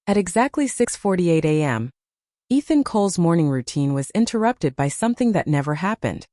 At exactly 6:48 a.m., Ethan Cole's morning routine was interrupted by something that never happened.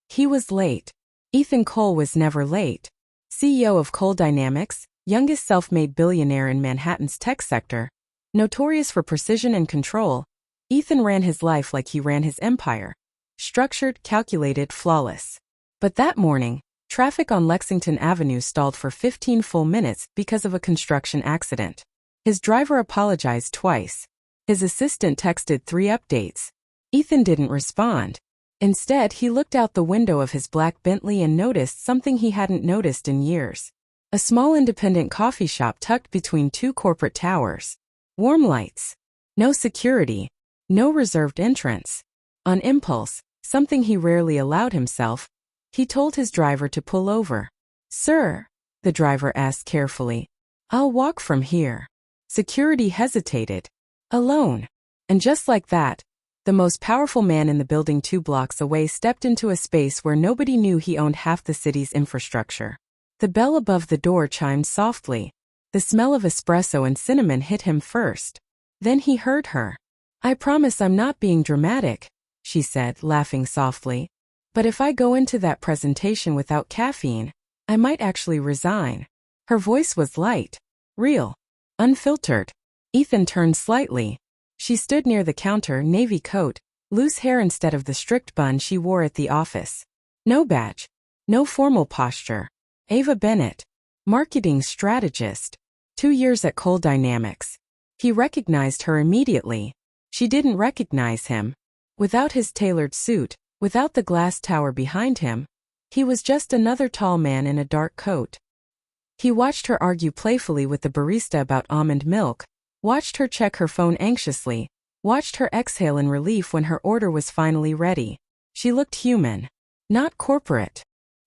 He was late. Ethan Cole was never late. CEO of Cole Dynamics, youngest self-made billionaire in Manhattan's tech sector, notorious for precision and control, Ethan ran his life like he ran his empire. Structured, calculated, flawless. But that morning, traffic on Lexington Avenue stalled for 15 full minutes because of a construction accident. His driver apologized twice. His assistant texted 3 updates. Ethan didn't respond. Instead, he looked out the window of his black Bentley and noticed something he hadn't noticed in years. A small independent coffee shop tucked between 2 corporate towers. Warm lights. No security. No reserved entrance. On impulse, something he rarely allowed himself, he told his driver to pull over. "Sir," the driver asked carefully, "I'll walk from here." Security hesitated. Alone. And just like that, the most powerful man in the building 2 blocks away stepped into a space where nobody knew he owned half the city's infrastructure. The bell above the door chimed softly. The smell of espresso and cinnamon hit him first. Then he heard her. "I promise I'm not being dramatic," she said, laughing softly. "But if I go into that presentation without caffeine, I might actually resign." Her voice was light, real, unfiltered. Ethan turned slightly. She stood near the counter, navy coat, loose hair instead of the strict bun she wore at the office. No badge. No formal posture. Ava Bennett, marketing strategist. 2 years at Cole Dynamics. He recognized her immediately. She didn't recognize him. Without his tailored suit, without the glass tower behind him, he was just another tall man in a dark coat. He watched her argue playfully with the barista about almond milk, watched her check her phone anxiously, watched her exhale in relief when her order was finally ready. She looked human. Not corporate.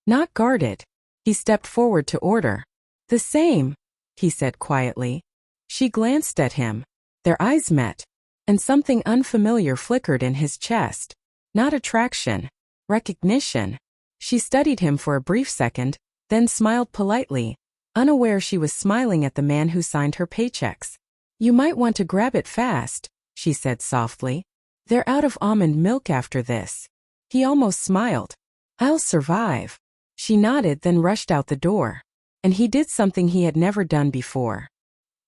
Not guarded. He stepped forward to order. "The same," he said quietly. She glanced at him. Their eyes met. And something unfamiliar flickered in his chest. Not attraction. Recognition. She studied him for a brief second, then smiled politely, unaware she was smiling at the man who signed her paychecks. "You might want to grab it fast," she said softly. "They're out of almond milk after this." He almost smiled. "I'll survive." She nodded, then rushed out the door. And he did something he had never done before.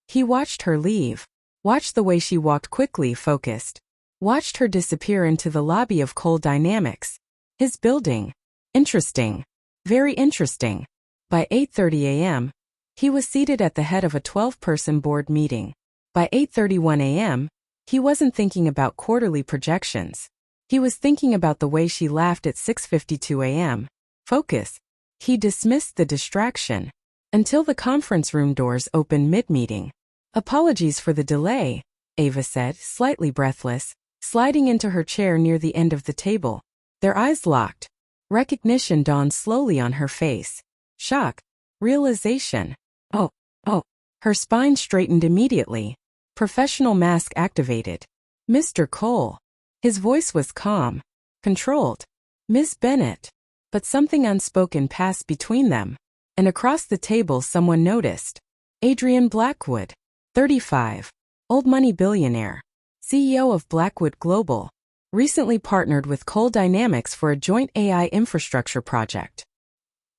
He watched her leave. Watched the way she walked quickly, focused. Watched her disappear into the lobby of Cole Dynamics. His building. Interesting. Very interesting. By 8:30 a.m., he was seated at the head of a 12-person board meeting. By 8:31 a.m., he wasn't thinking about quarterly projections. He was thinking about the way she laughed at 6:52 a.m. Focus. He dismissed the distraction. Until the conference room doors opened mid-meeting. "Apologies for the delay," Ava said, slightly breathless, sliding into her chair near the end of the table. Their eyes locked. Recognition dawned slowly on her face. Shock. Realization. Oh. Her spine straightened immediately. Professional mask activated. "Mr. Cole." His voice was calm. Controlled. "Miss Bennett." But something unspoken passed between them. And across the table someone noticed. Adrian Blackwood. 35. Old money billionaire. CEO of Blackwood Global. Recently partnered with Cole Dynamics for a joint AI infrastructure project.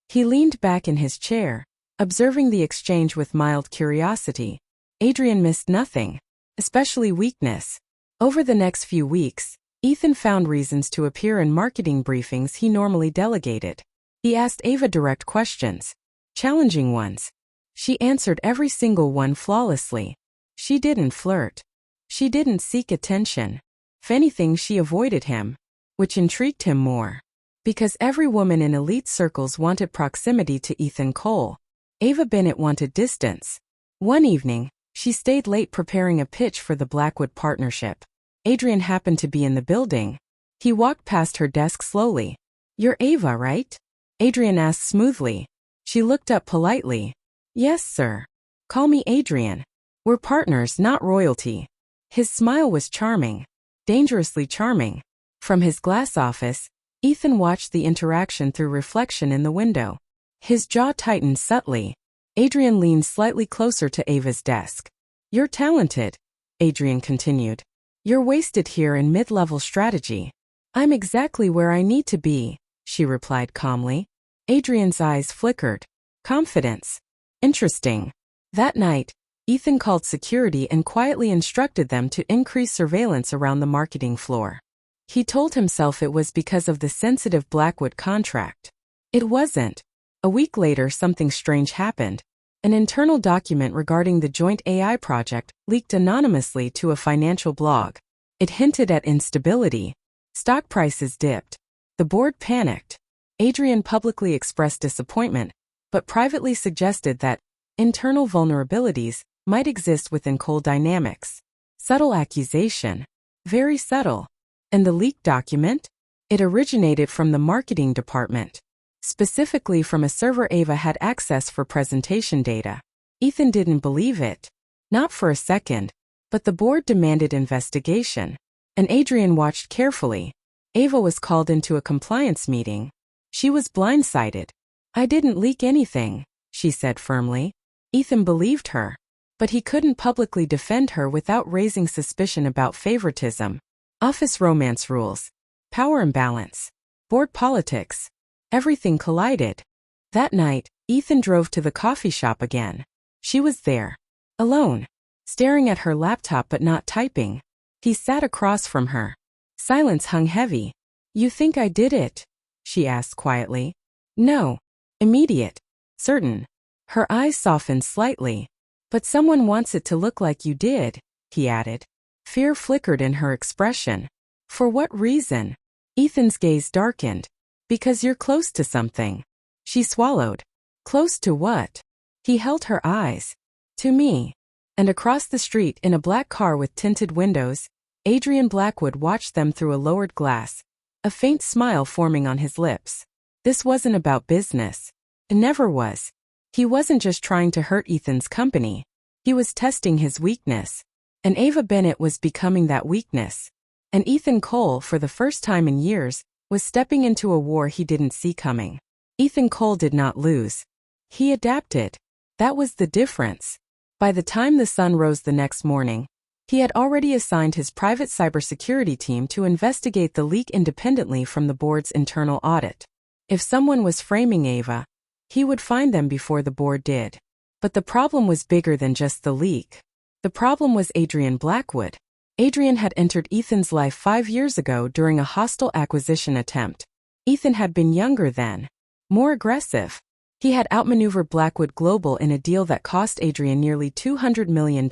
He leaned back in his chair, observing the exchange with mild curiosity. Adrian missed nothing, especially weakness. Over the next few weeks, Ethan found reasons to appear in marketing briefings he normally delegated. He asked Ava direct questions, challenging ones. She answered every single one flawlessly. She didn't flirt. She didn't seek attention. If anything, she avoided him, which intrigued him more. Because every woman in elite circles wanted proximity to Ethan Cole, Ava Bennett wanted distance. One evening, she stayed late preparing a pitch for the Blackwood partnership. Adrian happened to be in the building. He walked past her desk slowly. "You're Ava, right?" Adrian asked smoothly. She looked up politely. "Yes, sir. Call me Adrian. We're partners, not royalty." His smile was charming. Dangerously charming. From his glass office, Ethan watched the interaction through reflection in the window. His jaw tightened subtly. Adrian leaned slightly closer to Ava's desk. "You're talented," Adrian continued. You're wasted here in mid-level strategy. I'm exactly where I need to be, she replied calmly. Adrian's eyes flickered. Confidence. Interesting. That night, Ethan called security and quietly instructed them to increase surveillance around the marketing floor. He told himself it was because of the sensitive Blackwood contract. It wasn't. A week later, something strange happened. An internal document regarding the joint AI project leaked anonymously to a financial blog. It hinted at instability. Stock prices dipped. The board panicked. Adrian publicly expressed disappointment, but privately suggested that internal vulnerabilities might exist within Cole Dynamics. Subtle accusation. Very subtle. And the leaked document? It originated from the marketing department. Specifically from a server Ava had access for presentation data. Ethan didn't believe it. Not for a second. But the board demanded investigation. And Adrian watched carefully. Ava was called into a compliance meeting. She was blindsided. I didn't leak anything, she said firmly. Ethan believed her. But he couldn't publicly defend her without raising suspicion about favoritism. Office romance rules. Power imbalance. Board politics. Everything collided. That night, Ethan drove to the coffee shop again. She was there. Alone. Staring at her laptop but not typing. He sat across from her. Silence hung heavy. You think I did it? She asked quietly. No. Immediate. Certain. Her eyes softened slightly. But someone wants it to look like you did, he added. Fear flickered in her expression. For what reason? Ethan's gaze darkened. Because you're close to something. She swallowed. Close to what? He held her eyes. To me. And across the street in a black car with tinted windows, Adrian Blackwood watched them through a lowered glass, a faint smile forming on his lips. This wasn't about business. It never was. He wasn't just trying to hurt Ethan's company. He was testing his weakness. And Ava Bennett was becoming that weakness. And Ethan Cole, for the first time in years, was stepping into a war he didn't see coming. Ethan Cole did not lose. He adapted. That was the difference. By the time the sun rose the next morning, he had already assigned his private cybersecurity team to investigate the leak independently from the board's internal audit. If someone was framing Ava, he would find them before the board did. But the problem was bigger than just the leak. The problem was Adrian Blackwood. Adrian had entered Ethan's life 5 years ago during a hostile acquisition attempt. Ethan had been younger then. More aggressive. He had outmaneuvered Blackwood Global in a deal that cost Adrian nearly $200 million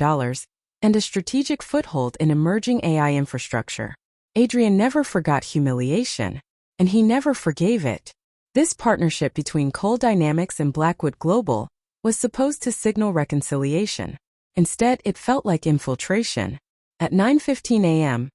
and a strategic foothold in emerging AI infrastructure. Adrian never forgot humiliation. And he never forgave it. This partnership between Cole Dynamics and Blackwood Global was supposed to signal reconciliation. Instead, it felt like infiltration. At 9:15 a.m.,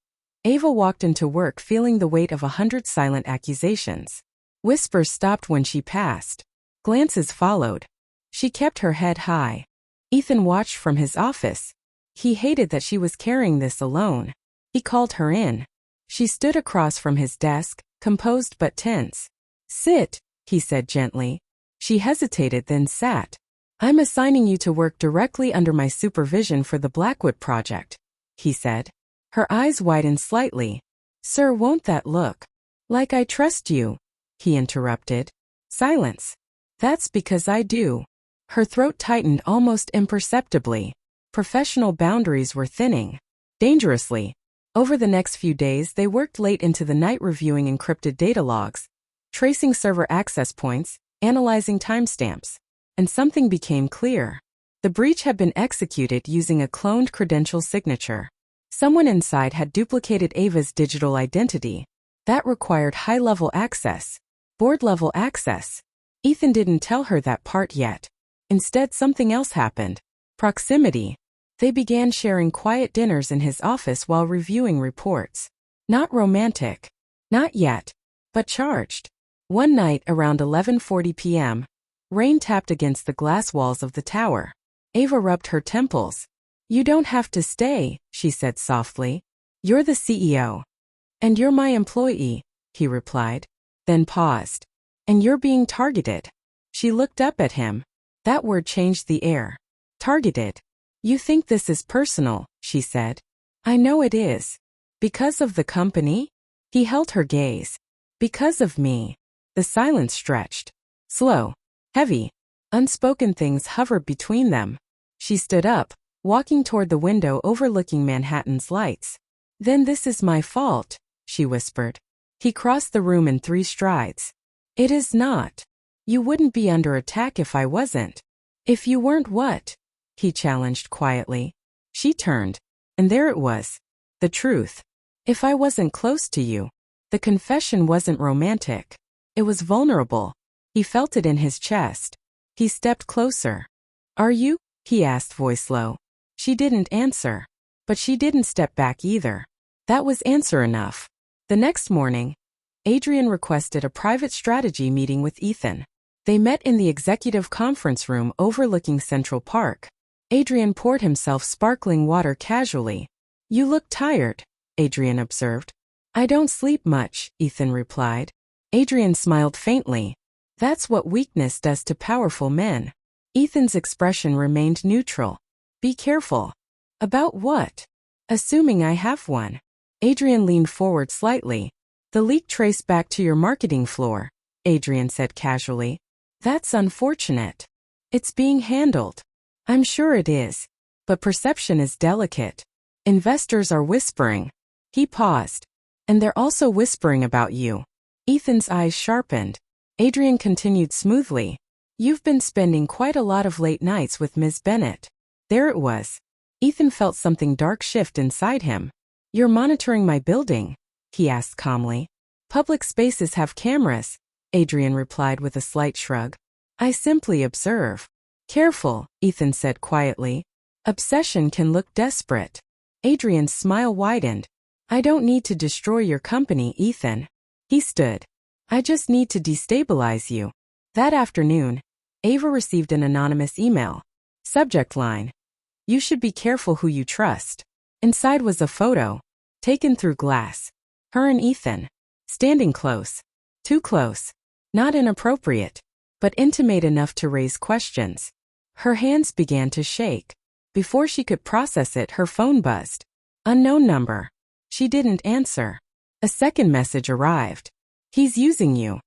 Ava walked into work feeling the weight of 100 silent accusations. Whispers stopped when she passed. Glances followed. She kept her head high. Ethan watched from his office. He hated that she was carrying this alone. He called her in. She stood across from his desk, composed but tense. Sit, he said gently. She hesitated then sat. I'm assigning you to work directly under my supervision for the Blackwood project, he said. Her eyes widened slightly. Sir, won't that look like I trust you? He interrupted. Silence. That's because I do. Her throat tightened almost imperceptibly. Professional boundaries were thinning. Dangerously. Over the next few days, they worked late into the night reviewing encrypted data logs, tracing server access points, analyzing timestamps. And something became clear. The breach had been executed using a cloned credential signature. Someone inside had duplicated Ava's digital identity. That required high-level access. Board-level access. Ethan didn't tell her that part yet. Instead, something else happened. Proximity. They began sharing quiet dinners in his office while reviewing reports. Not romantic. Not yet. But charged. One night around 11:40 p.m., rain tapped against the glass walls of the tower. Ava rubbed her temples. You don't have to stay, she said softly. You're the CEO. And you're my employee, he replied. Then paused. And you're being targeted. She looked up at him. That word changed the air. Targeted. You think this is personal, she said. I know it is. Because of the company? He held her gaze. Because of me. The silence stretched. Slow. Heavy. Unspoken things hovered between them. She stood up, walking toward the window overlooking Manhattan's lights. Then this is my fault, she whispered. He crossed the room in 3 strides. It is not. You wouldn't be under attack if I wasn't. If you weren't what? He challenged quietly. She turned. And there it was. The truth. If I wasn't close to you. The confession wasn't romantic. It was vulnerable. He felt it in his chest. He stepped closer. Are you? He asked, voice low. She didn't answer. But she didn't step back either. That was answer enough. The next morning, Adrian requested a private strategy meeting with Ethan. They met in the executive conference room overlooking Central Park. Adrian poured himself sparkling water casually. You look tired, Adrian observed. I don't sleep much, Ethan replied. Adrian smiled faintly. That's what weakness does to powerful men. Ethan's expression remained neutral. Be careful. About what? Assuming I have one. Adrian leaned forward slightly. The leak traced back to your marketing floor, Adrian said casually. That's unfortunate. It's being handled. I'm sure it is. But perception is delicate. Investors are whispering. He paused. And they're also whispering about you. Ethan's eyes sharpened. Adrian continued smoothly. You've been spending quite a lot of late nights with Ms. Bennett. There it was. Ethan felt something dark shift inside him. You're monitoring my building? He asked calmly. Public spaces have cameras, Adrian replied with a slight shrug. I simply observe. Careful, Ethan said quietly. Obsession can look desperate. Adrian's smile widened. I don't need to destroy your company, Ethan. He stood. I just need to destabilize you. That afternoon, Ava received an anonymous email. Subject line. You should be careful who you trust. Inside was a photo, taken through glass. Her and Ethan, standing close. Too close. Not inappropriate, but intimate enough to raise questions. Her hands began to shake. Before she could process it, her phone buzzed. Unknown number. She didn't answer. A second message arrived. He's using you.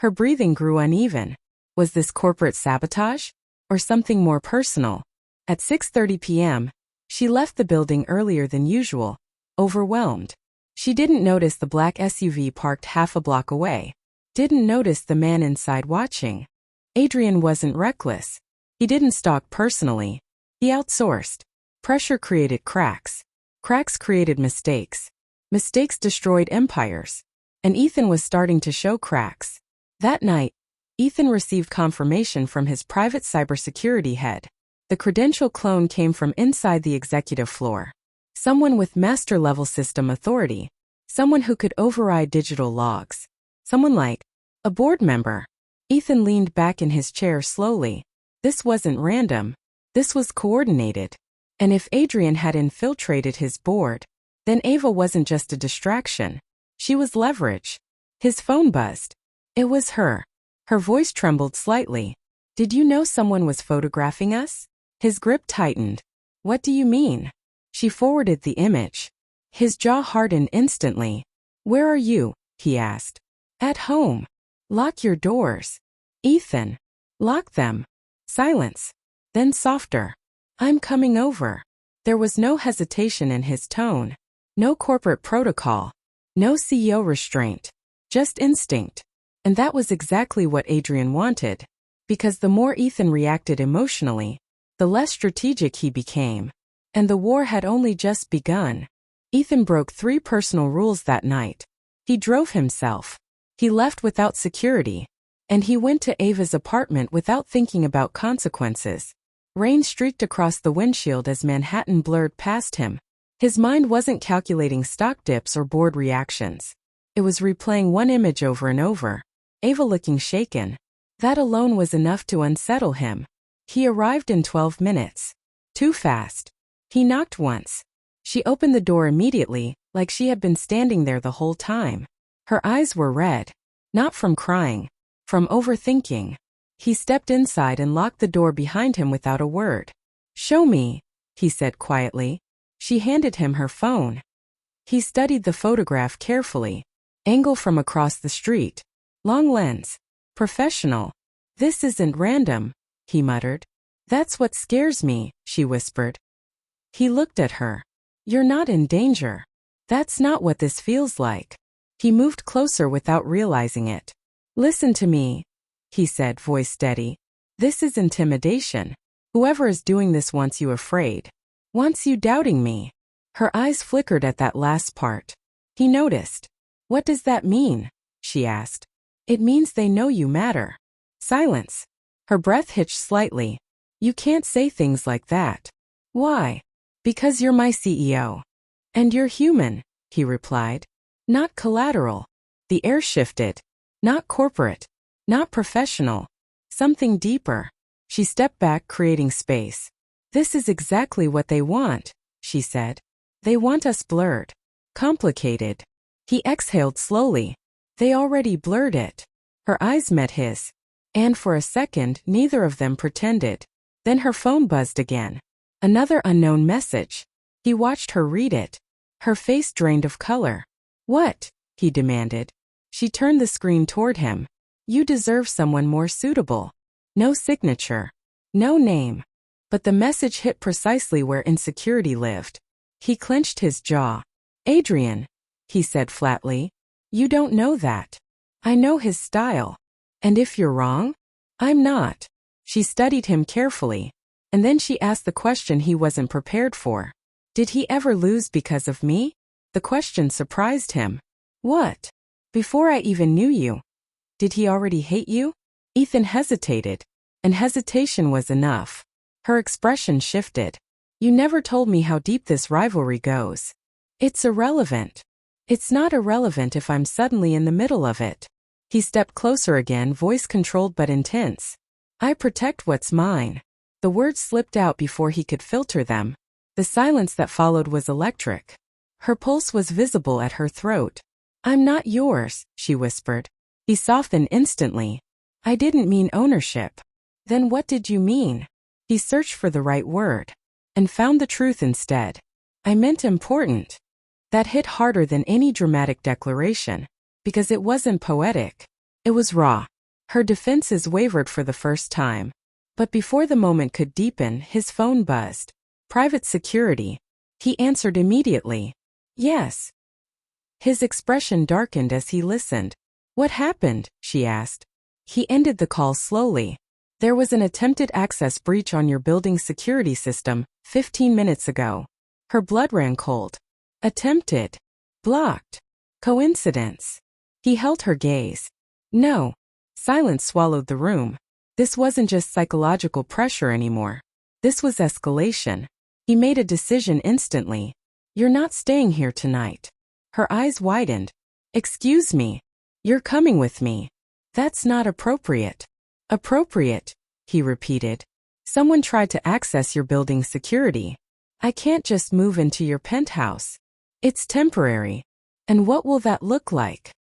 Her breathing grew uneven. Was this corporate sabotage? Or something more personal? At 6:30 p.m., she left the building earlier than usual, overwhelmed. She didn't notice the black SUV parked half a block away. Didn't notice the man inside watching. Adrian wasn't reckless. He didn't stalk personally. He outsourced. Pressure created cracks. Cracks created mistakes. Mistakes destroyed empires. And Ethan was starting to show cracks. That night, Ethan received confirmation from his private cybersecurity head. The credential clone came from inside the executive floor. Someone with master-level system authority. Someone who could override digital logs. Someone like a board member. Ethan leaned back in his chair slowly. This wasn't random. This was coordinated. And if Adrian had infiltrated his board, then Ava wasn't just a distraction. She was leverage. His phone buzzed. It was her. Her voice trembled slightly. Did you know someone was photographing us? His grip tightened. What do you mean? She forwarded the image. His jaw hardened instantly. Where are you? He asked. At home. Lock your doors. Ethan. Lock them. Silence. Then softer. I'm coming over. There was no hesitation in his tone. No corporate protocol. No CEO restraint. Just instinct. And that was exactly what Adrian wanted. Because the more Ethan reacted emotionally, the less strategic he became. And the war had only just begun. Ethan broke 3 personal rules that night. He drove himself. He left without security. And he went to Ava's apartment without thinking about consequences. Rain streaked across the windshield as Manhattan blurred past him. His mind wasn't calculating stock dips or board reactions. It was replaying one image over and over. Ava looking shaken. That alone was enough to unsettle him. He arrived in 12 minutes. Too fast. He knocked once. She opened the door immediately, like she had been standing there the whole time. Her eyes were red. Not from crying. From overthinking. He stepped inside and locked the door behind him without a word. Show me. he said quietly. She handed him her phone. He studied the photograph carefully. Angle from across the street. Long lens. Professional. This isn't random, he muttered. That's what scares me, she whispered. He looked at her. You're not in danger. That's not what this feels like. He moved closer without realizing it. Listen to me, he said, voice steady. This is intimidation. Whoever is doing this wants you afraid. Wants you doubting me. Her eyes flickered at that last part. He noticed. What does that mean? She asked. It means they know you matter. Silence. Her breath hitched slightly. You can't say things like that. Why? Because you're my CEO. And you're human, he replied. Not collateral. The air shifted. Not corporate. Not professional. Something deeper. She stepped back, creating space. This is exactly what they want, she said. They want us blurred. Complicated. He exhaled slowly. They already blurred it. Her eyes met his. And for a second, neither of them pretended. Then her phone buzzed again. Another unknown message. He watched her read it. Her face drained of color. What? He demanded. She turned the screen toward him. You deserve someone more suitable. No signature. No name. But the message hit precisely where insecurity lived. He clenched his jaw. Adrian, he said flatly. You don't know that. I know his style. And if you're wrong? I'm not. She studied him carefully. And then she asked the question he wasn't prepared for. Did he ever lose because of me? The question surprised him. What? Before I even knew you. Did he already hate you? Ethan hesitated. And hesitation was enough. Her expression shifted. You never told me how deep this rivalry goes. It's irrelevant. It's not irrelevant if I'm suddenly in the middle of it. He stepped closer again, voice controlled but intense. I protect what's mine. The words slipped out before he could filter them. The silence that followed was electric. Her pulse was visible at her throat. I'm not yours, she whispered. He softened instantly. I didn't mean ownership. Then what did you mean? He searched for the right word. And found the truth instead. I meant important. That hit harder than any dramatic declaration. Because it wasn't poetic. It was raw. Her defenses wavered for the first time. But before the moment could deepen, his phone buzzed. Private security. He answered immediately. Yes. His expression darkened as he listened. What happened? She asked. He ended the call slowly. There was an attempted access breach on your building's security system 15 minutes ago. Her blood ran cold. Attempted. Blocked. Coincidence. He held her gaze. No. Silence swallowed the room. This wasn't just psychological pressure anymore. This was escalation. He made a decision instantly. You're not staying here tonight. Her eyes widened. Excuse me. You're coming with me. That's not appropriate. Appropriate, he repeated. Someone tried to access your building's security. I can't just move into your penthouse. It's temporary. And what will that look like?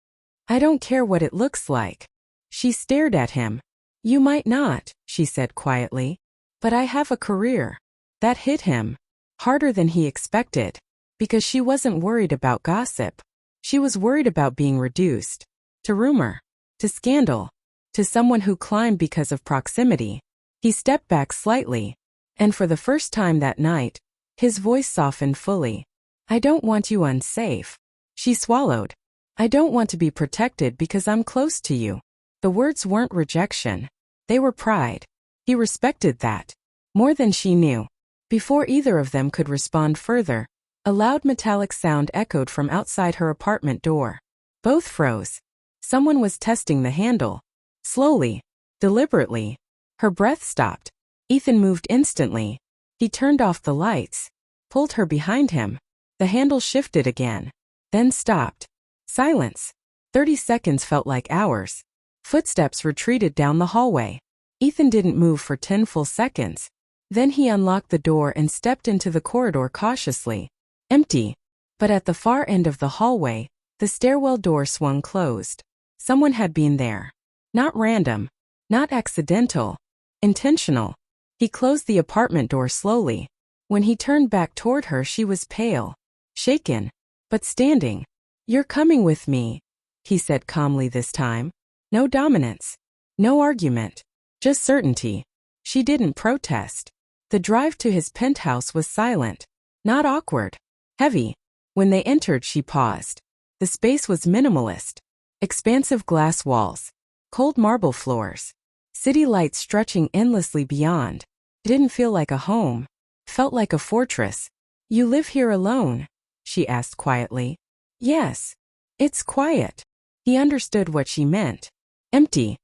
I don't care what it looks like. She stared at him. You might not, she said quietly. But I have a career. That hit him. Harder than he expected. Because she wasn't worried about gossip. She was worried about being reduced. To rumor. To scandal. To someone who climbed because of proximity. He stepped back slightly. And for the first time that night, his voice softened fully. I don't want you unsafe. She swallowed. I don't want to be protected because I'm close to you. The words weren't rejection. They were pride. He respected that. More than she knew. Before either of them could respond further, a loud metallic sound echoed from outside her apartment door. Both froze. Someone was testing the handle. Slowly. Deliberately. Her breath stopped. Ethan moved instantly. He turned off the lights. Pulled her behind him. The handle shifted again. Then stopped. Silence. 30 seconds felt like hours. Footsteps retreated down the hallway. Ethan didn't move for 10 full seconds. Then he unlocked the door and stepped into the corridor cautiously. Empty. But at the far end of the hallway, the stairwell door swung closed. Someone had been there. Not random. Not accidental. Intentional. He closed the apartment door slowly. When he turned back toward her, she was pale, shaken, but standing. "You're coming with me," he said calmly this time. No dominance. No argument. Just certainty. She didn't protest. The drive to his penthouse was silent. Not awkward. Heavy. When they entered, she paused. The space was minimalist. Expansive glass walls. Cold marble floors. City lights stretching endlessly beyond. It didn't feel like a home. Felt like a fortress. "You live here alone?" she asked quietly. "Yes. It's quiet." He understood what she meant. Empty.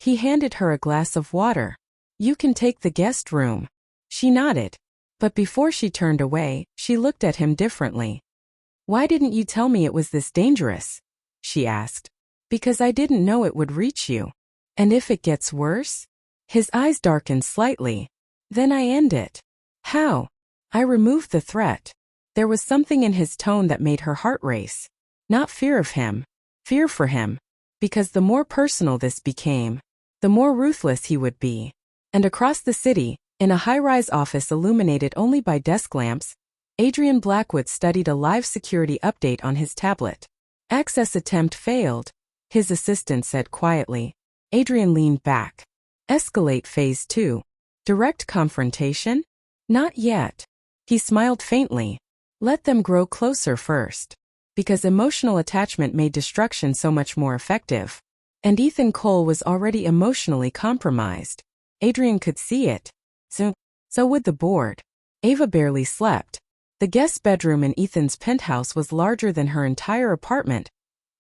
He handed her a glass of water. "You can take the guest room." She nodded. But before she turned away, she looked at him differently. "Why didn't you tell me it was this dangerous?" she asked. "Because I didn't know it would reach you. And if it gets worse?" His eyes darkened slightly. "Then I end it." "How?" "I removed the threat." There was something in his tone that made her heart race. Not fear of him. Fear for him. Because the more personal this became, the more ruthless he would be. And across the city, in a high-rise office illuminated only by desk lamps, Adrian Blackwood studied a live security update on his tablet. "Access attempt failed," his assistant said quietly. Adrian leaned back. "Escalate phase 2. Direct confrontation?" "Not yet." He smiled faintly. "Let them grow closer first." Because emotional attachment made destruction so much more effective. And Ethan Cole was already emotionally compromised. Adrian could see it. So would the board. Ava barely slept. The guest bedroom in Ethan's penthouse was larger than her entire apartment,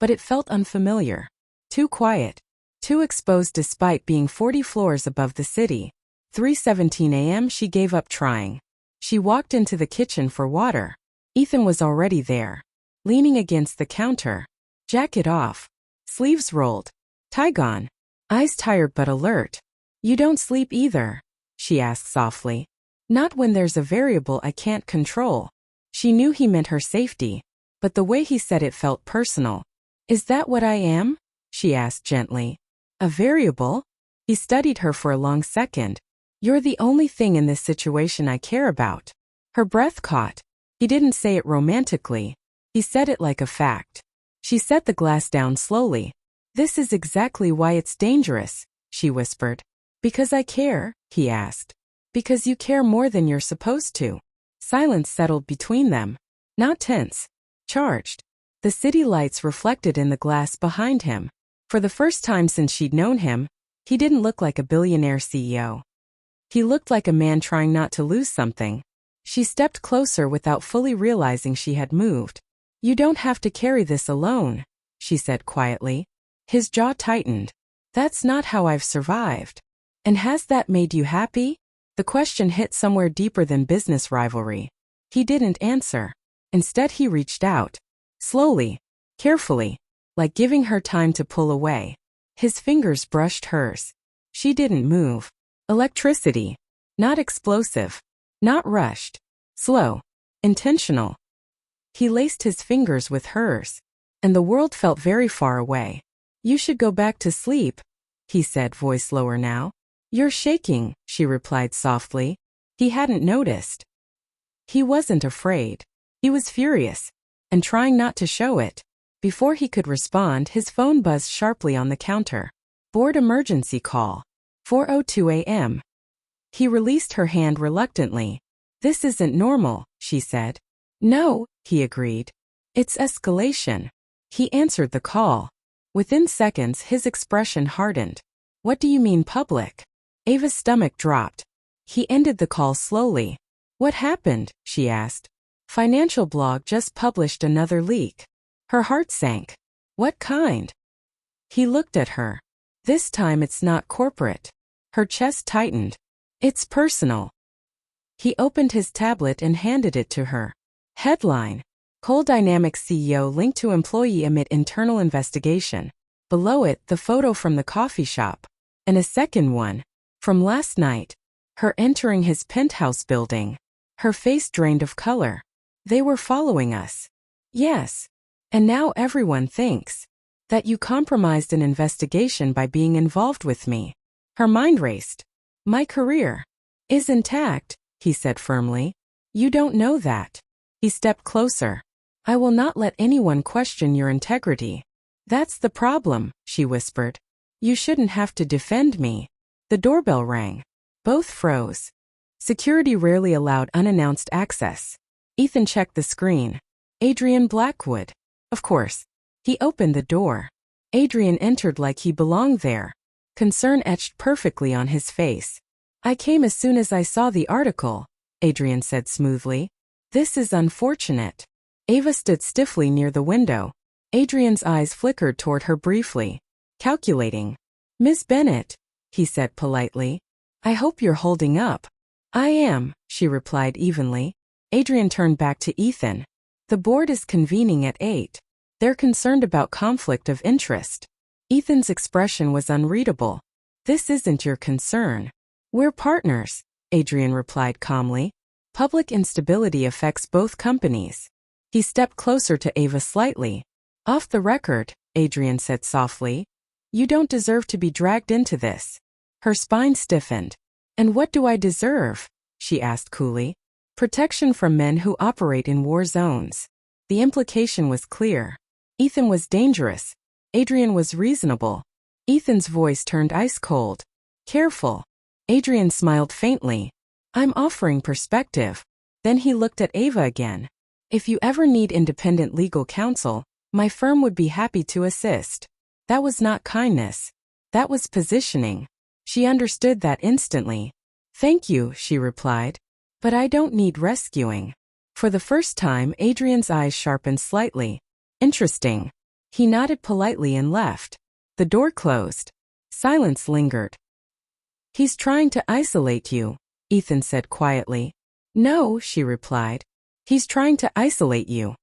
but it felt unfamiliar. Too quiet. Too exposed despite being 40 floors above the city. 3:17 a.m. She gave up trying. She walked into the kitchen for water. Ethan was already there. Leaning against the counter. Jacket off. Sleeves rolled. Tie gone. Eyes tired but alert. "You don't sleep either?" she asked softly. "Not when there's a variable I can't control." She knew he meant her safety, but the way he said it felt personal. "Is that what I am?" she asked gently. "A variable?" He studied her for a long second. "You're the only thing in this situation I care about." Her breath caught. He didn't say it romantically. He said it like a fact. She set the glass down slowly. "This is exactly why it's dangerous," she whispered. "Because I care?" he asked. "Because you care more than you're supposed to." Silence settled between them. Not tense. Charged. The city lights reflected in the glass behind him. For the first time since she'd known him, he didn't look like a billionaire CEO. He looked like a man trying not to lose something. She stepped closer without fully realizing she had moved. "You don't have to carry this alone," she said quietly. His jaw tightened. "That's not how I've survived." "And has that made you happy?" The question hit somewhere deeper than business rivalry. He didn't answer. Instead he reached out. Slowly. Carefully. Like giving her time to pull away. His fingers brushed hers. She didn't move. Electricity. Not explosive. Not rushed. Slow. Intentional. He laced his fingers with hers. And the world felt very far away. "You should go back to sleep," he said, voice lower now. "You're shaking," she replied softly. He hadn't noticed. He wasn't afraid. He was furious. And trying not to show it. Before he could respond, his phone buzzed sharply on the counter. Board emergency call. 4:02 a.m. He released her hand reluctantly. "This isn't normal," she said. "No," he agreed. "It's escalation." He answered the call. Within seconds, his expression hardened. "What do you mean public?" Ava's stomach dropped. He ended the call slowly. "What happened?" she asked. "Financial blog just published another leak." Her heart sank. "What kind?" He looked at her. "This time it's not corporate." Her chest tightened. "It's personal." He opened his tablet and handed it to her. Headline: Cole Dynamics CEO linked to employee amid internal investigation. Below it, the photo from the coffee shop. And a second one. From last night. Her entering his penthouse building. Her face drained of color. "They were following us." "Yes. And now everyone thinks that you compromised an investigation by being involved with me." Her mind raced. "My career is intact," he said firmly. You don't know that. He stepped closer. I will not let anyone question your integrity. That's the problem, she whispered. You shouldn't have to defend me. The doorbell rang. Both froze. Security rarely allowed unannounced access. Ethan checked the screen. Adrian Blackwood. Of course. He opened the door. Adrian entered like he belonged there. Concern etched perfectly on his face. I came as soon as I saw the article, Adrian said smoothly. This is unfortunate. Ava stood stiffly near the window. Adrian's eyes flickered toward her briefly. Calculating. Miss Bennett, he said politely. I hope you're holding up. I am, she replied evenly. Adrian turned back to Ethan. The board is convening at 8. They're concerned about conflict of interest. Ethan's expression was unreadable. This isn't your concern. We're partners, Adrian replied calmly. Public instability affects both companies. He stepped closer to Ava slightly. Off the record, Adrian said softly. You don't deserve to be dragged into this. Her spine stiffened. And what do I deserve? She asked coolly. Protection from men who operate in war zones. The implication was clear. Ethan was dangerous. Adrian was reasonable. Ethan's voice turned ice cold. Careful. Adrian smiled faintly. I'm offering perspective. Then he looked at Ava again. If you ever need independent legal counsel, my firm would be happy to assist. That was not kindness. That was positioning. She understood that instantly. Thank you, she replied. But I don't need rescuing. For the first time, Adrian's eyes sharpened slightly. Interesting. He nodded politely and left. The door closed. Silence lingered. He's trying to isolate you, Ethan said quietly. No, she replied. He's trying to isolate you.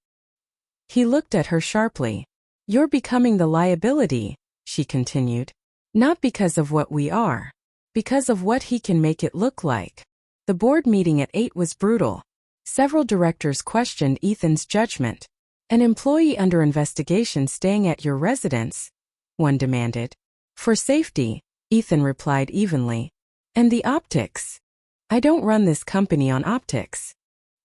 He looked at her sharply. You're becoming the liability, she continued. Not because of what we are. Because of what he can make it look like. The board meeting at 8 was brutal. Several directors questioned Ethan's judgment. An employee under investigation staying at your residence? One demanded. For safety, Ethan replied evenly. And the optics? I don't run this company on optics.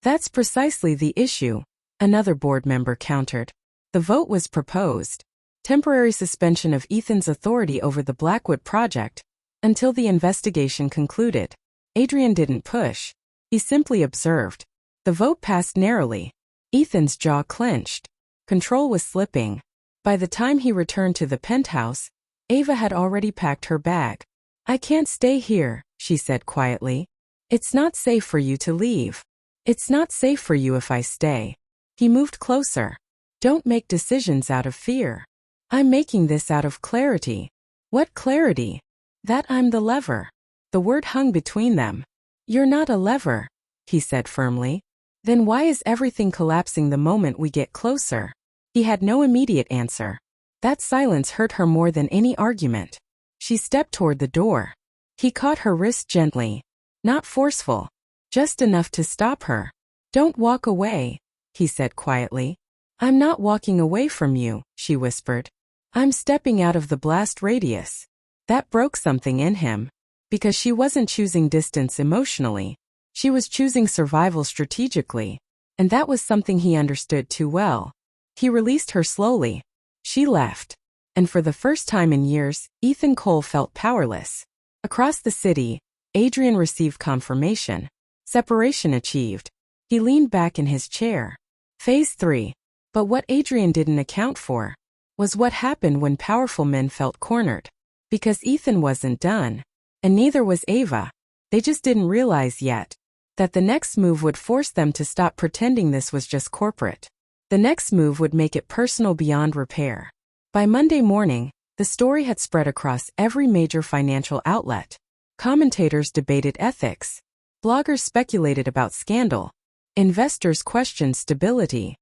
That's precisely the issue, another board member countered. The vote was proposed. Temporary suspension of Ethan's authority over the Blackwood project until the investigation concluded. Adrian didn't push. He simply observed. The vote passed narrowly. Ethan's jaw clenched. Control was slipping. By the time he returned to the penthouse, Ava had already packed her bag. I can't stay here, she said quietly. It's not safe for you to leave. It's not safe for you if I stay. He moved closer. Don't make decisions out of fear. I'm making this out of clarity. What clarity? That I'm the lever. The word hung between them. You're not a lever, he said firmly. Then why is everything collapsing the moment we get closer? He had no immediate answer. That silence hurt her more than any argument. She stepped toward the door. He caught her wrist gently. Not forceful. Just enough to stop her. Don't walk away, he said quietly. I'm not walking away from you, she whispered. I'm stepping out of the blast radius. That broke something in him. Because she wasn't choosing distance emotionally. She was choosing survival strategically. And that was something he understood too well. He released her slowly. She left. And for the first time in years, Ethan Cole felt powerless. Across the city, Adrian received confirmation. Separation achieved. He leaned back in his chair. Phase 3. But what Adrian didn't account for was what happened when powerful men felt cornered. Because Ethan wasn't done. And neither was Ava. They just didn't realize yet that the next move would force them to stop pretending this was just corporate. The next move would make it personal beyond repair. By Monday morning, the story had spread across every major financial outlet. Commentators debated ethics. Bloggers speculated about scandal. Investors questioned stability.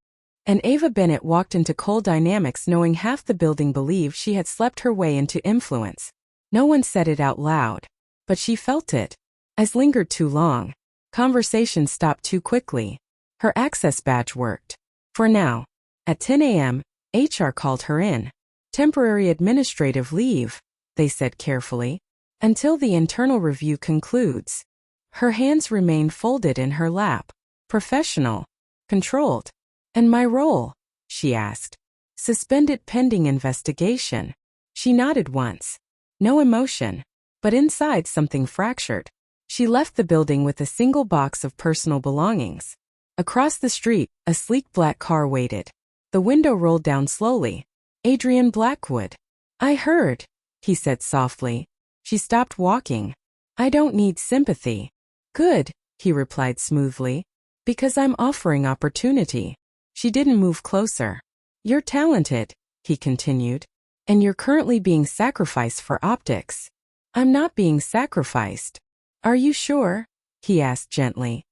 And Ava Bennett walked into Cole Dynamics knowing half the building believed she had slept her way into influence. No one said it out loud. But she felt it. As lingered too long. Conversation stopped too quickly. Her access badge worked. For now. At 10 a.m., HR called her in. Temporary administrative leave, they said carefully. Until the internal review concludes. Her hands remained folded in her lap. Professional. Controlled. And my role? She asked. Suspended pending investigation. She nodded once. No emotion. But inside something fractured. She left the building with a single box of personal belongings. Across the street, a sleek black car waited. The window rolled down slowly. Adrian Blackwood. I heard, he said softly. She stopped walking. I don't need sympathy. Good, he replied smoothly. Because I'm offering opportunity. She didn't move closer. You're talented, he continued. And you're currently being sacrificed for optics. I'm not being sacrificed. Are you sure? He asked gently.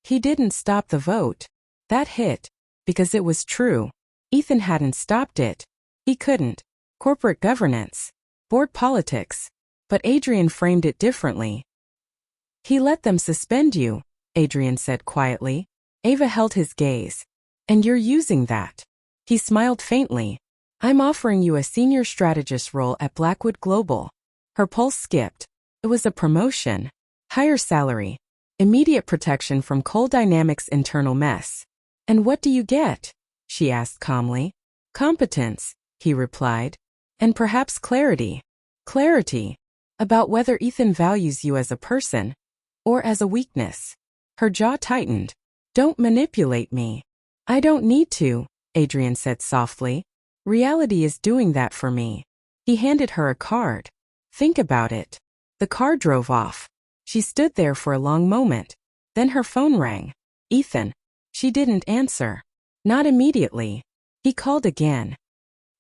He didn't stop the vote. That hit. Because it was true. Ethan hadn't stopped it. He couldn't. Corporate governance. Board politics. But Adrian framed it differently. He let them suspend you, Adrian said quietly. Ava held his gaze. And you're using that. He smiled faintly. I'm offering you a senior strategist role at Blackwood Global. Her pulse skipped. It was a promotion. Higher salary. Immediate protection from Coal Dynamics' internal mess. And what do you get? She asked calmly. Competence, he replied. And perhaps clarity. Clarity. About whether Ethan values you as a person. Or as a weakness. Her jaw tightened. Don't manipulate me. I don't need to, Adrian said softly. Reality is doing that for me. He handed her a card. Think about it. The car drove off. She stood there for a long moment. Then her phone rang. Ethan. She didn't answer. Not immediately. He called again.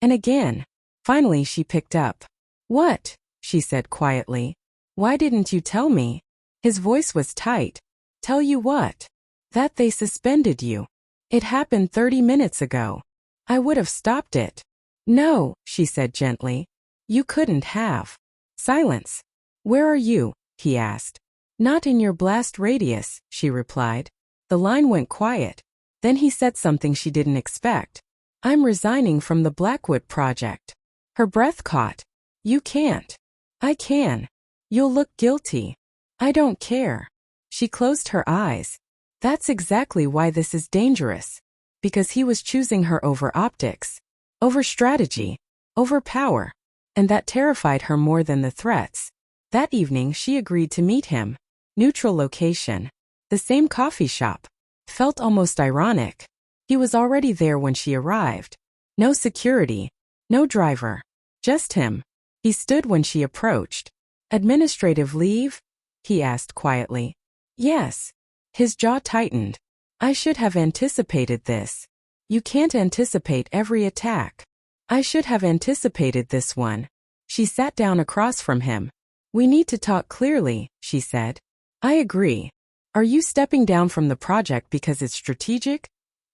And again. Finally she picked up. What? She said quietly. Why didn't you tell me? His voice was tight. Tell you what? That they suspended you. It happened 30 minutes ago. I would have stopped it. No, she said gently. You couldn't have. Silence. Where are you? He asked. Not in your blast radius, she replied. The line went quiet. Then he said something she didn't expect. I'm resigning from the Blackwood project. Her breath caught. You can't. I can. You'll look guilty. I don't care. She closed her eyes. That's exactly why this is dangerous. Because he was choosing her over optics. Over strategy. Over power. And that terrified her more than the threats. That evening she agreed to meet him. Neutral location. The same coffee shop. Felt almost ironic. He was already there when she arrived. No security. No driver. Just him. He stood when she approached. Administrative leave? He asked quietly. Yes. His jaw tightened. I should have anticipated this. You can't anticipate every attack. I should have anticipated this one. She sat down across from him. We need to talk clearly, she said. I agree. Are you stepping down from the project because it's strategic?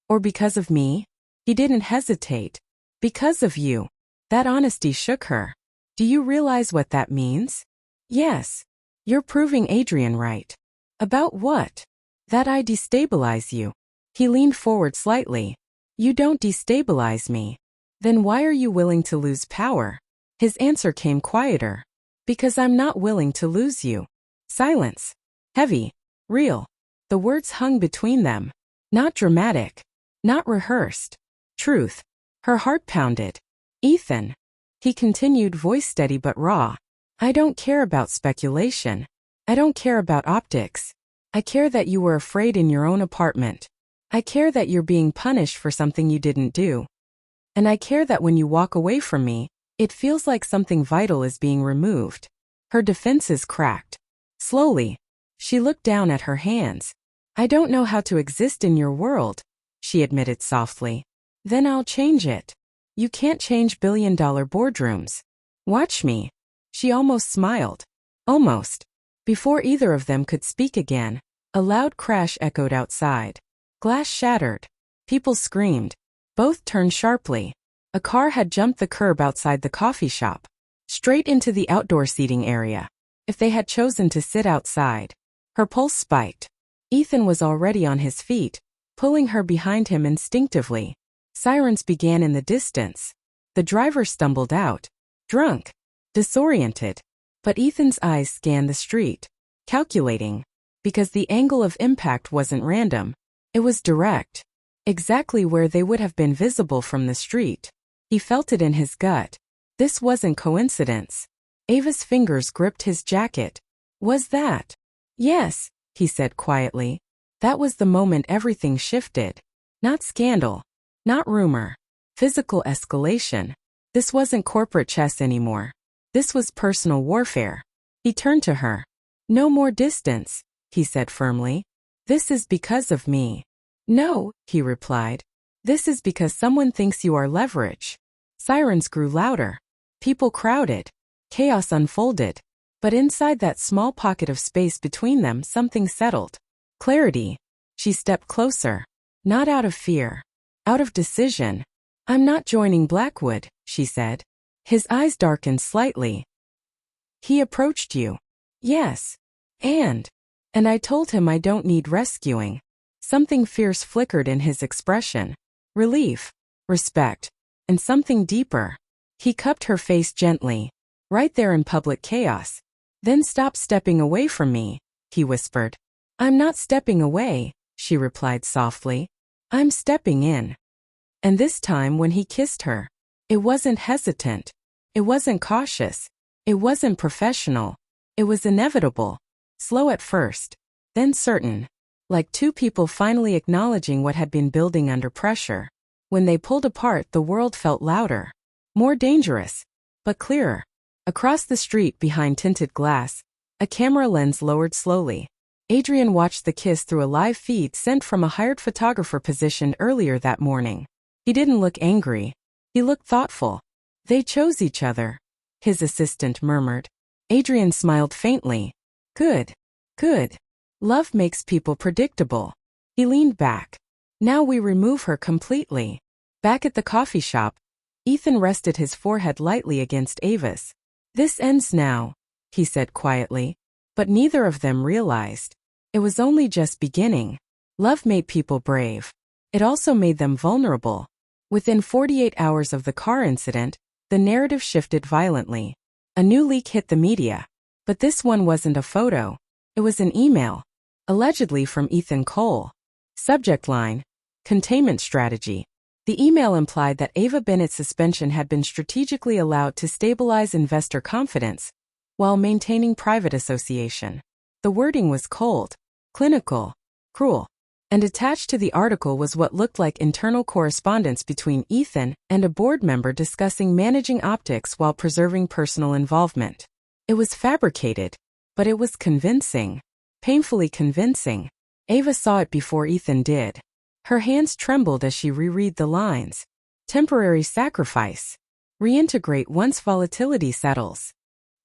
Or because of me? He didn't hesitate. Because of you. That honesty shook her. Do you realize what that means? Yes. You're proving Adrian right. About what? That I destabilize you. He leaned forward slightly. You don't destabilize me. Then why are you willing to lose power? His answer came quieter. Because I'm not willing to lose you. Silence. Heavy. Real. The words hung between them. Not dramatic. Not rehearsed. Truth. Her heart pounded. Ethan. He continued, voice steady but raw. I don't care about speculation. I don't care about optics. I care that you were afraid in your own apartment. I care that you're being punished for something you didn't do. And I care that when you walk away from me, it feels like something vital is being removed. Her defenses cracked. Slowly. She looked down at her hands. I don't know how to exist in your world, she admitted softly. Then I'll change it. You can't change billion-dollar boardrooms. Watch me. She almost smiled. Almost. Before either of them could speak again, a loud crash echoed outside. Glass shattered. People screamed. Both turned sharply. A car had jumped the curb outside the coffee shop. Straight into the outdoor seating area. If they had chosen to sit outside. Her pulse spiked. Ethan was already on his feet, pulling her behind him instinctively. Sirens began in the distance. The driver stumbled out. Drunk. Disoriented. But Ethan's eyes scanned the street. Calculating. Because the angle of impact wasn't random. It was direct. Exactly where they would have been visible from the street. He felt it in his gut. This wasn't coincidence. Ava's fingers gripped his jacket. Was that? Yes, he said quietly. That was the moment everything shifted. Not scandal. Not rumor. Physical escalation. This wasn't corporate chess anymore. This was personal warfare. He turned to her. No more distance, he said firmly. This is because of me. No, he replied. This is because someone thinks you are leverage. Sirens grew louder. People crowded. Chaos unfolded. But inside that small pocket of space between them, something settled. Clarity. She stepped closer. Not out of fear. Out of decision. I'm not joining Blackwood, she said. His eyes darkened slightly. He approached you. Yes. And I told him I don't need rescuing. Something fierce flickered in his expression. Relief. Respect. And something deeper. He cupped her face gently. Right there in public chaos. Then stop stepping away from me, he whispered. I'm not stepping away, she replied softly. I'm stepping in. And this time when he kissed her, it wasn't hesitant. It wasn't cautious. It wasn't professional. It was inevitable. Slow at first. Then certain. Like two people finally acknowledging what had been building under pressure. When they pulled apart, the world felt louder. More dangerous. But clearer. Across the street behind tinted glass, a camera lens lowered slowly. Adrian watched the kiss through a live feed sent from a hired photographer positioned earlier that morning. He didn't look angry. He looked thoughtful. They chose each other, his assistant murmured. Adrian smiled faintly. Good. Good. Love makes people predictable. He leaned back. Now we remove her completely. Back at the coffee shop, Ethan rested his forehead lightly against Ava's. This ends now, he said quietly. But neither of them realized. It was only just beginning. Love made people brave. It also made them vulnerable. Within 48 hours of the car incident, the narrative shifted violently. A new leak hit the media. But this one wasn't a photo. It was an email. Allegedly from Ethan Cole. Subject line: Containment strategy. The email implied that Ava Bennett's suspension had been strategically allowed to stabilize investor confidence, while maintaining private association. The wording was cold, clinical, cruel. And attached to the article was what looked like internal correspondence between Ethan and a board member discussing managing optics while preserving personal involvement. It was fabricated, but it was convincing. Painfully convincing. Ava saw it before Ethan did. Her hands trembled as she reread the lines. Temporary sacrifice. Reintegrate once volatility settles.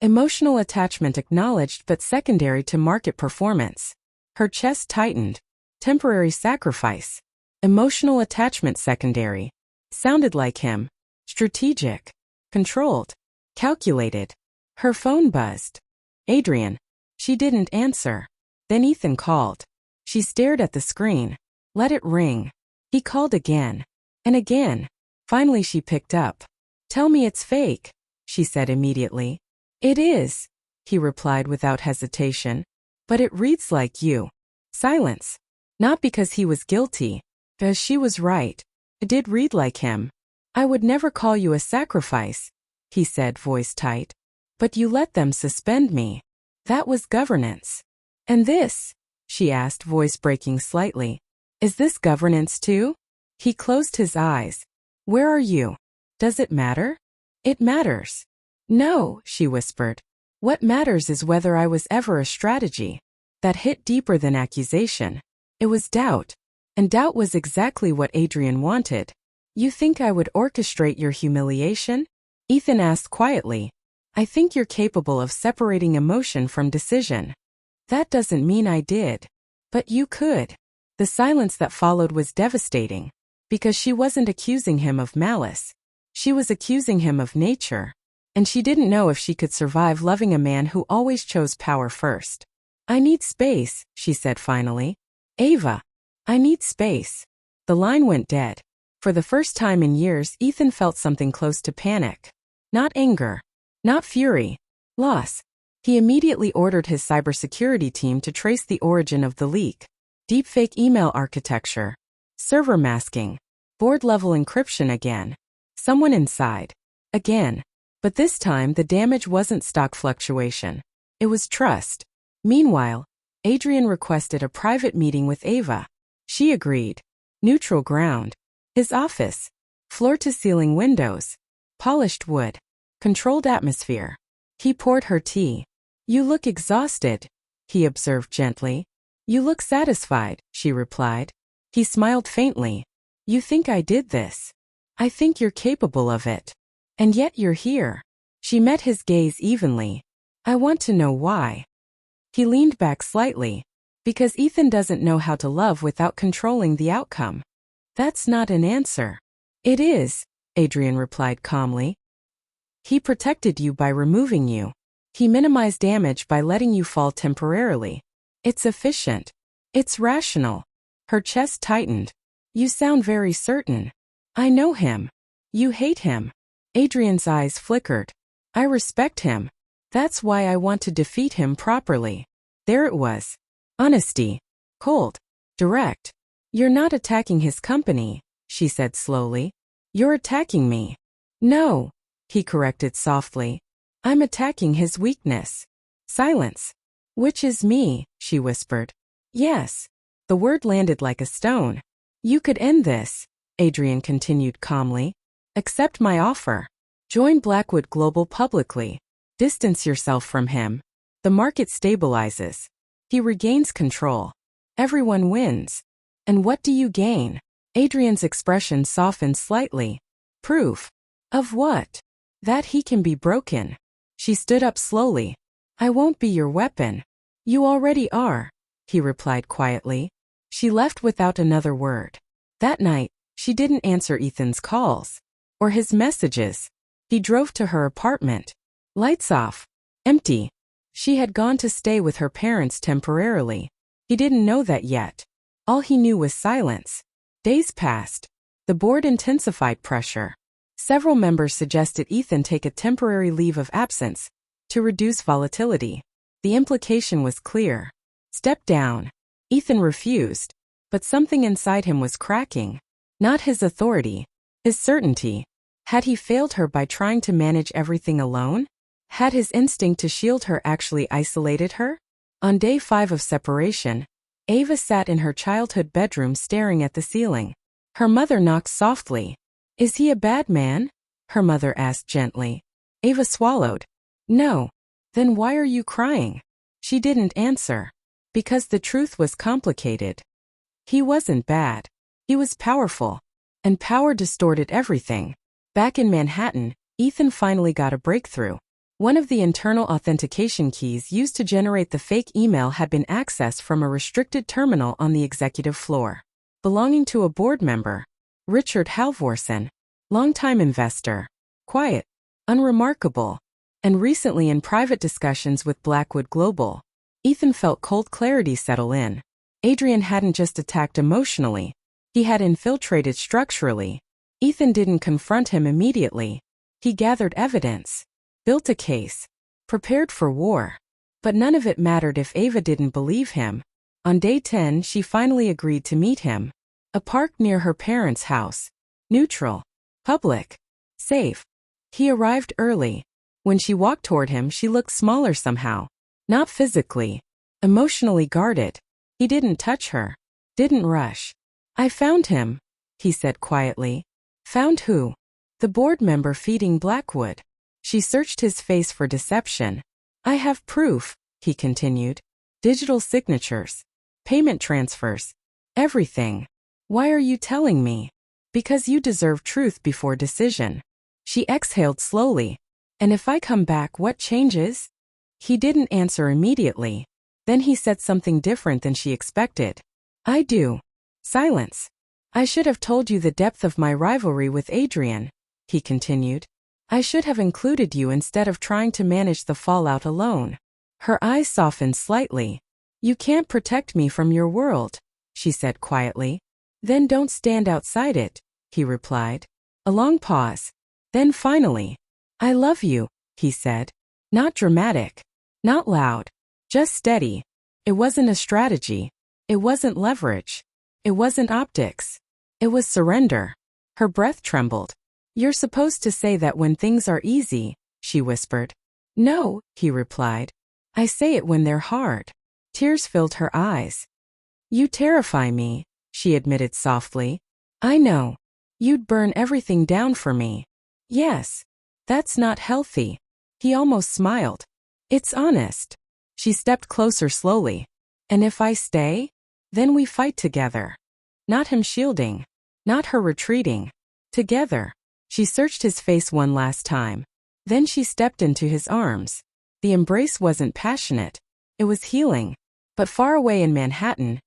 Emotional attachment acknowledged but secondary to market performance. Her chest tightened. Temporary sacrifice. Emotional attachment secondary. Sounded like him. Strategic. Controlled. Calculated. Her phone buzzed. Adrian. She didn't answer. Then Ethan called. She stared at the screen. Let it ring. He called again. And again. Finally she picked up. Tell me it's fake, she said immediately. It is, he replied without hesitation. But it reads like you. Silence. Not because he was guilty, because she was right. It did read like him. I would never call you a sacrifice, he said, voice tight. But you let them suspend me. That was governance. And this? She asked, voice breaking slightly. Is this governance too? He closed his eyes. Where are you? Does it matter? It matters. No, she whispered. What matters is whether I was ever a strategy. That hit deeper than accusation. It was doubt. And doubt was exactly what Adrian wanted. You think I would orchestrate your humiliation? Ethan asked quietly. I think you're capable of separating emotion from decision. That doesn't mean I did. But you could. The silence that followed was devastating. Because she wasn't accusing him of malice. She was accusing him of nature. And she didn't know if she could survive loving a man who always chose power first. I need space, she said finally. Ava. I need space. The line went dead. For the first time in years, Ethan felt something close to panic. Not anger. Not fury. Loss. He immediately ordered his cybersecurity team to trace the origin of the leak. Deepfake email architecture, server masking, board-level encryption again. Someone inside. Again. But this time the damage wasn't stock fluctuation. It was trust. Meanwhile, Adrian requested a private meeting with Ava. She agreed. Neutral ground. His office. Floor-to-ceiling windows. Polished wood. Controlled atmosphere. He poured her tea. "You look exhausted," he observed gently. "You look satisfied," she replied. He smiled faintly. "You think I did this. I think you're capable of it. And yet you're here." She met his gaze evenly. "I want to know why." He leaned back slightly. "Because Ethan doesn't know how to love without controlling the outcome." "That's not an answer." "It is," Adrian replied calmly. "He protected you by removing you. He minimized damage by letting you fall temporarily. It's efficient. It's rational." Her chest tightened. "You sound very certain." "I know him." "You hate him." Adrian's eyes flickered. "I respect him. That's why I want to defeat him properly." There it was. Honesty. Cold. Direct. "You're not attacking his company," she said slowly. "You're attacking me." "No," he corrected softly. "I'm attacking his weakness." Silence. "Which is me," she whispered. "Yes." The word landed like a stone. "You could end this," Adrian continued calmly. "Accept my offer. Join Blackwood Global publicly. Distance yourself from him. The market stabilizes. He regains control. Everyone wins. And what do you gain?" Adrian's expression softened slightly. "Proof." "Of what?" "That he can be broken." She stood up slowly. "I won't be your weapon." "You already are," he replied quietly. She left without another word. That night, she didn't answer Ethan's calls. Or his messages. He drove to her apartment. Lights off. Empty. She had gone to stay with her parents temporarily. He didn't know that yet. All he knew was silence. Days passed. The board intensified pressure. Several members suggested Ethan take a temporary leave of absence to reduce volatility. The implication was clear. Step down. Ethan refused, but something inside him was cracking. Not his authority, his certainty. Had he failed her by trying to manage everything alone? Had his instinct to shield her actually isolated her? On day 5 of separation, Ava sat in her childhood bedroom staring at the ceiling. Her mother knocked softly. "Is he a bad man?" her mother asked gently. Ava swallowed. "No." "Then why are you crying?" She didn't answer. Because the truth was complicated. He wasn't bad. He was powerful. And power distorted everything. Back in Manhattan, Ethan finally got a breakthrough. One of the internal authentication keys used to generate the fake email had been accessed from a restricted terminal on the executive floor, belonging to a board member, Richard Halvorsen, longtime investor, quiet, unremarkable, and recently in private discussions with Blackwood Global. Ethan felt cold clarity settle in. Adrian hadn't just attacked emotionally, he had infiltrated structurally. Ethan didn't confront him immediately. He gathered evidence, built a case, prepared for war. But none of it mattered if Ava didn't believe him. On day 10, she finally agreed to meet him. A park near her parents' house. Neutral. Public. Safe. He arrived early. When she walked toward him, she looked smaller somehow. Not physically. Emotionally guarded. He didn't touch her. Didn't rush. "I found him," he said quietly. "Found who?" "The board member feeding Blackwood." She searched his face for deception. "I have proof," he continued. "Digital signatures. Payment transfers. Everything." "Why are you telling me?" "Because you deserve truth before decision." She exhaled slowly. "And if I come back, what changes?" He didn't answer immediately. Then he said something different than she expected. "I do." Silence. "I should have told you the depth of my rivalry with Adrian," he continued. "I should have included you instead of trying to manage the fallout alone." Her eyes softened slightly. "You can't protect me from your world," she said quietly. "Then don't stand outside it," he replied. A long pause. Then finally, "I love you," he said. Not dramatic. Not loud. Just steady. It wasn't a strategy. It wasn't leverage. It wasn't optics. It was surrender. Her breath trembled. You're supposed to say that when things are easy, she whispered. No, he replied. I say it when they're hard. Tears filled her eyes. You terrify me, she admitted softly. I know. You'd burn everything down for me. Yes. That's not healthy. He almost smiled. It's honest. She stepped closer slowly. And if I stay? Then we fight together. Not him shielding. Not her retreating. Together. She searched his face one last time. Then she stepped into his arms. The embrace wasn't passionate. It was healing. But far away in Manhattan,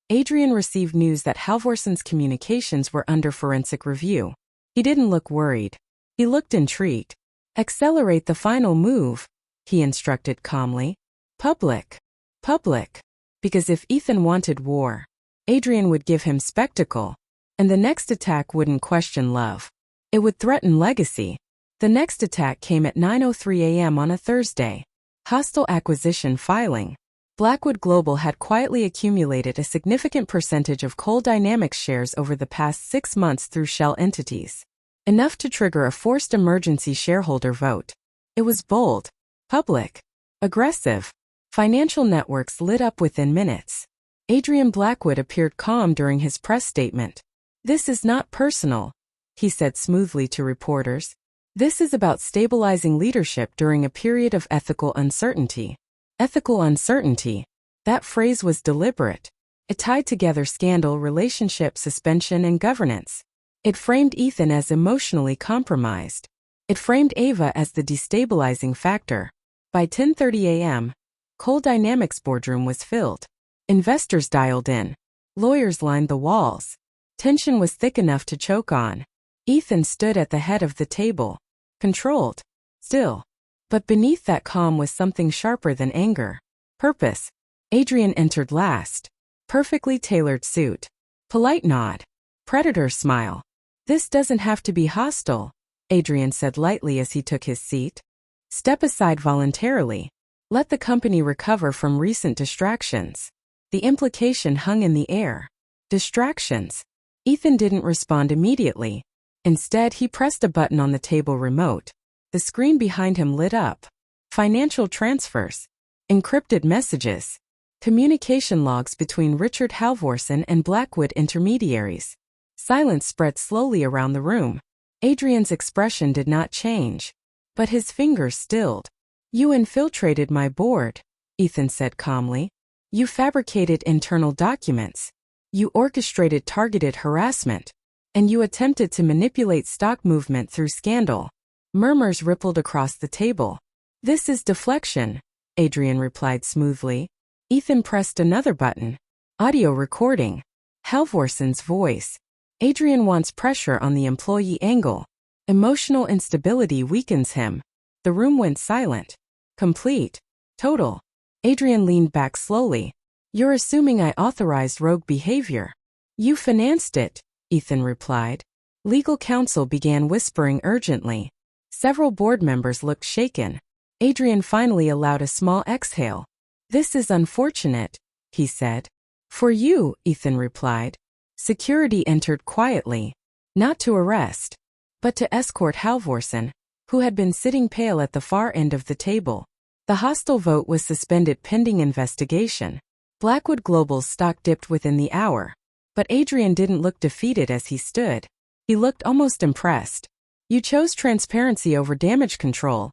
Adrian received news that Halvorson's communications were under forensic review. He didn't look worried. He looked intrigued. Accelerate the final move, he instructed calmly. Public. Public. Because if Ethan wanted war, Adrian would give him spectacle. And the next attack wouldn't question love. It would threaten legacy. The next attack came at 9:03 a.m. on a Thursday. Hostile acquisition filing. Blackwood Global had quietly accumulated a significant percentage of Coal Dynamics shares over the past 6 months through shell entities. Enough to trigger a forced emergency shareholder vote. It was bold, public, aggressive. Financial networks lit up within minutes. Adrian Blackwood appeared calm during his press statement. This is not personal, he said smoothly to reporters. This is about stabilizing leadership during a period of ethical uncertainty. Ethical uncertainty. That phrase was deliberate. It tied together scandal, relationship, suspension, and governance. It framed Ethan as emotionally compromised. It framed Ava as the destabilizing factor. By 10:30 a.m., Coal Dynamics boardroom was filled. Investors dialed in. Lawyers lined the walls. Tension was thick enough to choke on. Ethan stood at the head of the table. Controlled. Still. But beneath that calm was something sharper than anger. Purpose. Adrian entered last. Perfectly tailored suit. Polite nod. Predator smile. This doesn't have to be hostile, Adrian said lightly as he took his seat. Step aside voluntarily. Let the company recover from recent distractions. The implication hung in the air. Distractions. Ethan didn't respond immediately. Instead, he pressed a button on the table remote. The screen behind him lit up. Financial transfers. Encrypted messages. Communication logs between Richard Halvorson and Blackwood intermediaries. Silence spread slowly around the room. Adrian's expression did not change. But his fingers stilled. You infiltrated my board, Ethan said calmly. You fabricated internal documents. You orchestrated targeted harassment. And you attempted to manipulate stock movement through scandal. Murmurs rippled across the table. This is deflection, Adrian replied smoothly. Ethan pressed another button. Audio recording. Halvorson's voice. Adrian wants pressure on the employee angle. Emotional instability weakens him. The room went silent. Complete. Total. Adrian leaned back slowly. You're assuming I authorized rogue behavior. You financed it, Ethan replied. Legal counsel began whispering urgently. Several board members looked shaken. Adrian finally allowed a small exhale. This is unfortunate, he said. For you, Ethan replied. Security entered quietly. Not to arrest, but to escort Halvorson, who had been sitting pale at the far end of the table. The hostile vote was suspended pending investigation. Blackwood Global's stock dipped within the hour. But Adrian didn't look defeated as he stood. He looked almost impressed. You chose transparency over damage control,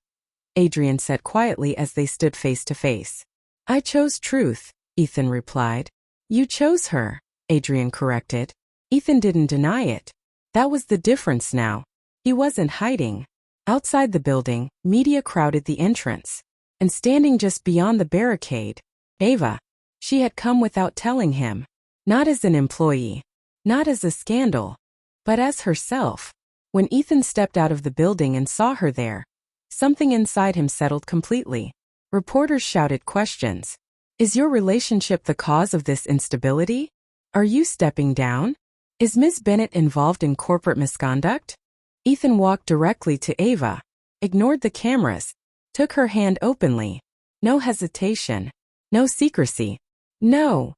Adrian said quietly as they stood face to face. I chose truth, Ethan replied. You chose her, Adrian corrected. Ethan didn't deny it. That was the difference now. He wasn't hiding. Outside the building, media crowded the entrance. And standing just beyond the barricade, Ava. She had come without telling him. Not as an employee. Not as a scandal. But as herself. When Ethan stepped out of the building and saw her there, something inside him settled completely. Reporters shouted questions. Is your relationship the cause of this instability? Are you stepping down? Is Ms. Bennett involved in corporate misconduct? Ethan walked directly to Ava, ignored the cameras, took her hand openly. No hesitation. No secrecy. No,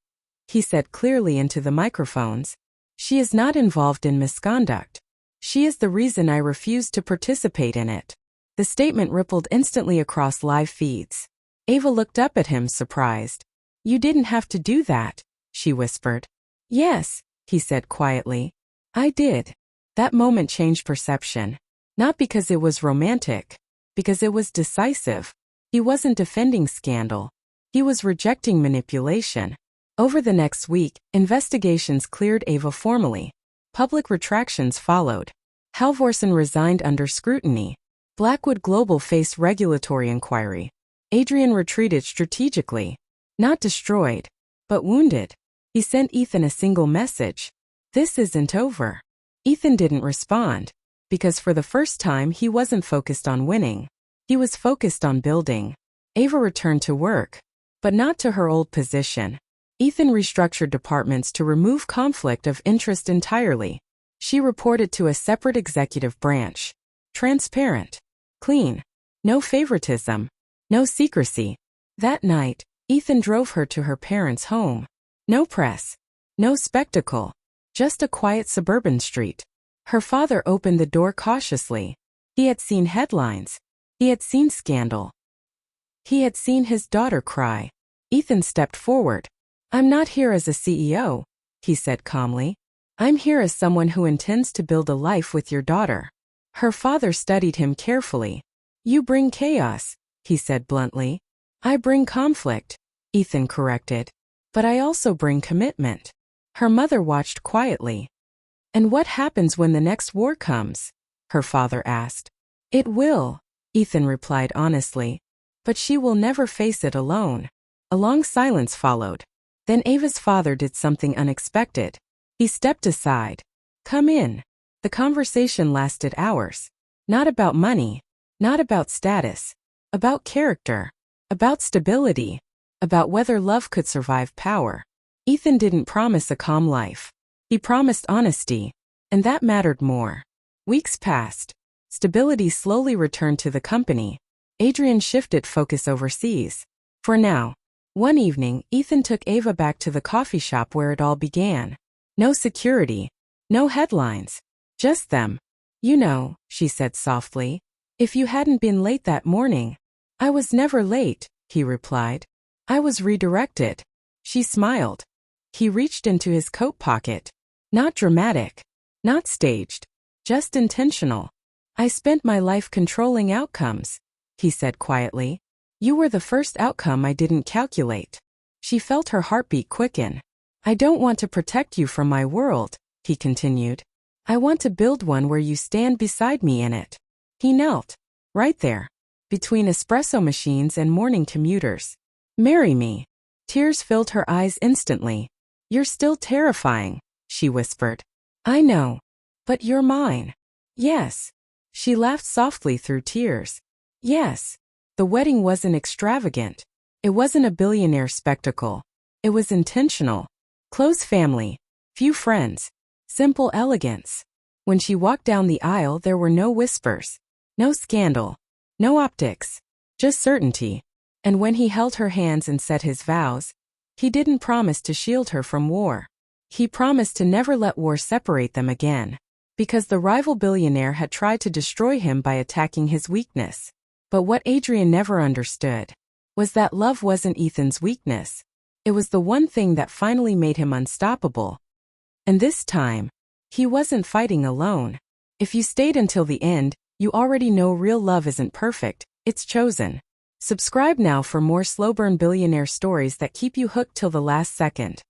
he said clearly into the microphones. She is not involved in misconduct. She is the reason I refuse to participate in it. The statement rippled instantly across live feeds. Ava looked up at him surprised. You didn't have to do that, she whispered. Yes, he said quietly. I did. That moment changed perception. Not because it was romantic. Because it was decisive. He wasn't defending scandal. He was rejecting manipulation. Over the next week, investigations cleared Ava formally. Public retractions followed. Halvorsen resigned under scrutiny. Blackwood Global faced regulatory inquiry. Adrian retreated strategically. Not destroyed, but wounded. He sent Ethan a single message. This isn't over. Ethan didn't respond. Because for the first time he wasn't focused on winning. He was focused on building. Ava returned to work. But not to her old position. Ethan restructured departments to remove conflict of interest entirely. She reported to a separate executive branch. Transparent. Clean. No favoritism. No secrecy. That night, Ethan drove her to her parents' home. No press. No spectacle. Just a quiet suburban street. Her father opened the door cautiously. He had seen headlines. He had seen scandal. He had seen his daughter cry. Ethan stepped forward. I'm not here as a CEO, he said calmly. I'm here as someone who intends to build a life with your daughter. Her father studied him carefully. You bring chaos, he said bluntly. I bring conflict, Ethan corrected. But I also bring commitment. Her mother watched quietly. And what happens when the next war comes? Her father asked. It will, Ethan replied honestly. But she will never face it alone. A long silence followed. Then Ava's father did something unexpected. He stepped aside. Come in. The conversation lasted hours. Not about money. Not about status. About character. About stability. About whether love could survive power. Ethan didn't promise a calm life. He promised honesty. And that mattered more. Weeks passed. Stability slowly returned to the company. Adrian shifted focus overseas. For now. One evening, Ethan took Ava back to the coffee shop where it all began. No security. No headlines. Just them. You know, she said softly. If you hadn't been late that morning. I was never late, he replied. I was redirected. She smiled. He reached into his coat pocket. Not dramatic. Not staged. Just intentional. I spent my life controlling outcomes, he said quietly. You were the first outcome I didn't calculate. She felt her heartbeat quicken. I don't want to protect you from my world, he continued. I want to build one where you stand beside me in it. He knelt. Right there. Between espresso machines and morning commuters. Marry me. Tears filled her eyes instantly. You're still terrifying, she whispered. I know. But you're mine. Yes. She laughed softly through tears. Yes. The wedding wasn't extravagant. It wasn't a billionaire spectacle. It was intentional. Close family. Few friends. Simple elegance. When she walked down the aisle, there were no whispers. No scandal. No optics. Just certainty. And when he held her hands and said his vows, he didn't promise to shield her from war. He promised to never let war separate them again. Because the rival billionaire had tried to destroy him by attacking his weakness. But what Adrian never understood was that love wasn't Ethan's weakness. It was the one thing that finally made him unstoppable. And this time, he wasn't fighting alone. If you stayed until the end, you already know real love isn't perfect, it's chosen. Subscribe now for more slow burn billionaire stories that keep you hooked till the last second.